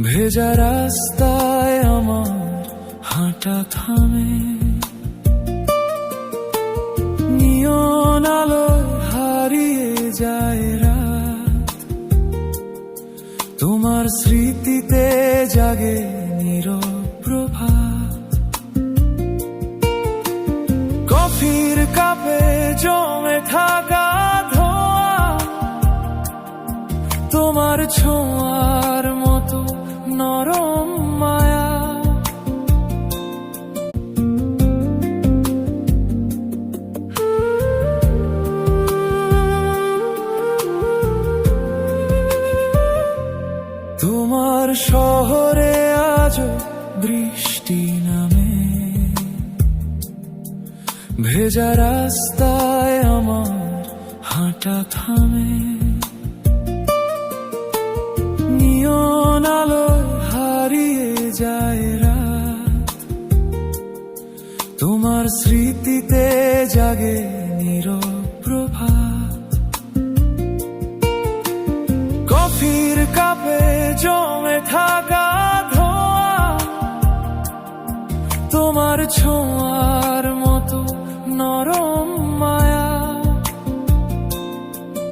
ভেজা রাস্তায় আমার হাঁটা থামে, নিয়ন আলোয় হারিয়ে যায় রাত, তোমার স্মৃতিতে জাগে নীরব প্রভাত। কফির কাপে জমে থাকা ধোঁয়া, তোমার ছোঁয়ার মতো নরম মায়া। তোমার শহরে আজও বৃষ্টি নামে, ভেজা রাস্তায় আমার হাঁটা থামে, নিয়ন আলোয় হারিয়ে যায় রাত, তোমার স্মৃতিতে জাগে নীরব প্রভাত। কফির কাপে জমে থাকা ধোঁয়া, তোমার ছোঁয়া